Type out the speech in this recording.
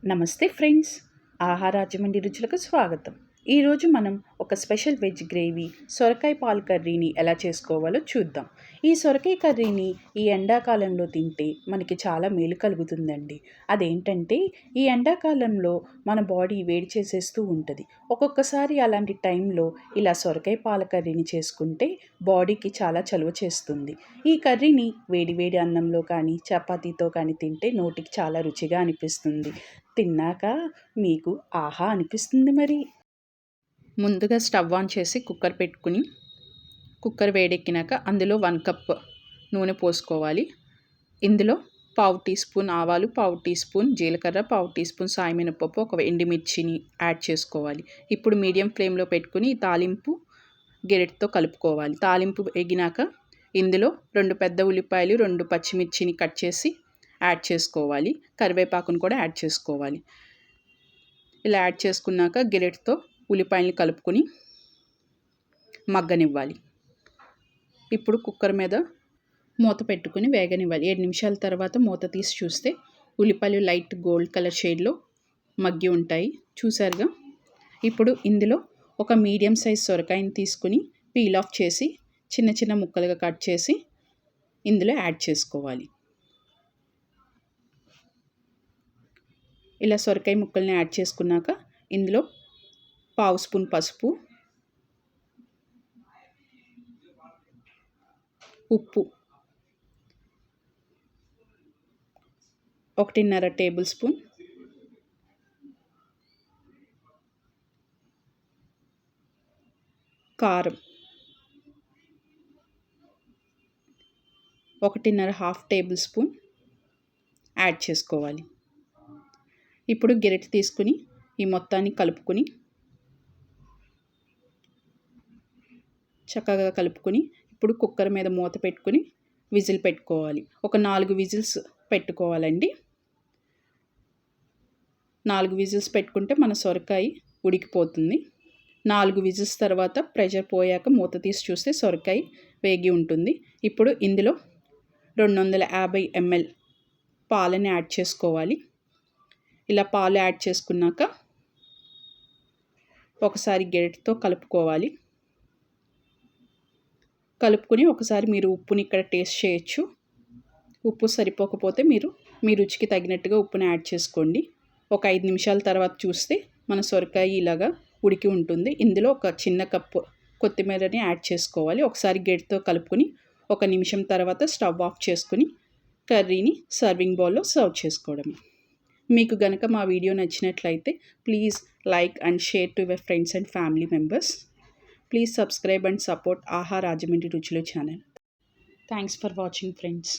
నమస్తే ఫ్రెండ్స్, ఆహారాజ్యమండి రుచులకు స్వాగతం. ఈరోజు మనం ఒక స్పెషల్ వెజ్ గ్రేవీ సొరకాయ పాలు కర్రీని ఎలా చేసుకోవాలో చూద్దాం. ఈ సొరకాయ కర్రీని ఈ ఎండాకాలంలో తింటే మనకి చాలా మేలు కలుగుతుందండి. అదేంటంటే ఈ ఎండాకాలంలో మన బాడీ వేడి చేసేస్తూ ఉంటుంది. ఒక్కొక్కసారి అలాంటి టైంలో ఇలా సొరకాయ పాల కర్రీని చేసుకుంటే బాడీకి చాలా చలువ చేస్తుంది. ఈ కర్రీని వేడి వేడి అన్నంలో కానీ చపాతీతో కానీ తింటే నోటికి చాలా రుచిగా అనిపిస్తుంది. తిన్నాక మీకు ఆహా అనిపిస్తుంది మరి. ముందుగా స్టవ్ ఆన్ చేసి కుక్కర్ పెట్టుకుని కుక్కర్ వేడెక్కినాక అందులో 1 కప్ నూనె పోసుకోవాలి. ఇందులో పావు టీ స్పూన్ ఆవాలు, పావు టీ స్పూన్ జీలకర్ర, పావు టీ స్పూన్ సాయి మినపప్పు, ఒక ఎండుమిర్చిని యాడ్ చేసుకోవాలి. ఇప్పుడు మీడియం ఫ్లేమ్లో పెట్టుకుని తాలింపు గెరెట్తో కలుపుకోవాలి. తాలింపు ఎగినాక ఇందులో 2 పెద్ద ఉల్లిపాయలు, 2 పచ్చిమిర్చిని కట్ చేసి యాడ్ చేసుకోవాలి. కరివేపాకును కూడా యాడ్ చేసుకోవాలి. ఇలా యాడ్ చేసుకున్నాక గెరెట్తో ఉల్లిపాయలు కలుపుకొని మగ్గనివ్వాలి. ఇప్పుడు కుక్కర్ మీద మూత పెట్టుకుని వేగనివ్వాలి. 7 నిమిషాల తర్వాత మూత తీసి చూస్తే ఉల్లిపాయలు లైట్ గోల్డ్ కలర్ షేడ్లో మగ్గి ఉంటాయి. చూసారుగా. ఇప్పుడు ఇందులో ఒక మీడియం సైజ్ సొరకాయని తీసుకుని పీల్ ఆఫ్ చేసి చిన్న చిన్న ముక్కలుగా కట్ చేసి ఇందులో యాడ్ చేసుకోవాలి. ఇలా సొరకాయ ముక్కల్ని యాడ్ చేసుకున్నాక ఇందులో పావు స్పూన్ పసుపు, ఉప్పు, 1.5 టేబుల్ స్పూన్ కారం, 1.5 టేబుల్ స్పూన్ యాడ్ చేసుకోవాలి. ఇప్పుడు గెరెట్ తీసుకుని ఈ మొత్తాన్ని కలుపుకొని చక్కగా కలుపుకొని ఇప్పుడు కుక్కర్ మీద మూత పెట్టుకుని విజిల్ పెట్టుకోవాలి. ఒక 4 విజిల్స్ పెట్టుకోవాలండి. 4 విజిల్స్ పెట్టుకుంటే మన సొరకాయ ఉడికిపోతుంది. 4 విజిల్స్ తర్వాత ప్రెషర్ పోయాక మూత తీసి చూస్తే సొరకాయ వేగి ఉంటుంది. ఇప్పుడు ఇందులో 250 ml పాలని యాడ్ చేసుకోవాలి. ఇలా పాలు యాడ్ చేసుకున్నాక ఒకసారి గెరెట్తో కలుపుకోవాలి. కలుపుకొని ఒకసారి మీరు ఉప్పుని ఇక్కడ టేస్ట్ చేయొచ్చు. ఉప్పు సరిపోకపోతే మీరు మీ రుచికి తగినట్టుగా ఉప్పుని యాడ్ చేసుకోండి. ఒక 5 నిమిషాల తర్వాత చూస్తే మన సొరకాయ ఇలాగా ఉడికి ఉంటుంది. ఇందులో ఒక చిన్న కప్పు కొత్తిమీరని యాడ్ చేసుకోవాలి. ఒకసారి గెరెట్తో కలుపుకొని 1 నిమిషం తర్వాత స్టవ్ ఆఫ్ చేసుకుని కర్రీని సర్వింగ్ బౌల్లో సర్వ్ చేసుకోవడమే. మీకు గనక మా వీడియో నచ్చినట్లయితే please like and share to your friends and family members. Please subscribe and support Aha Rajamundry Ruchulu channel. Thanks for watching, friends.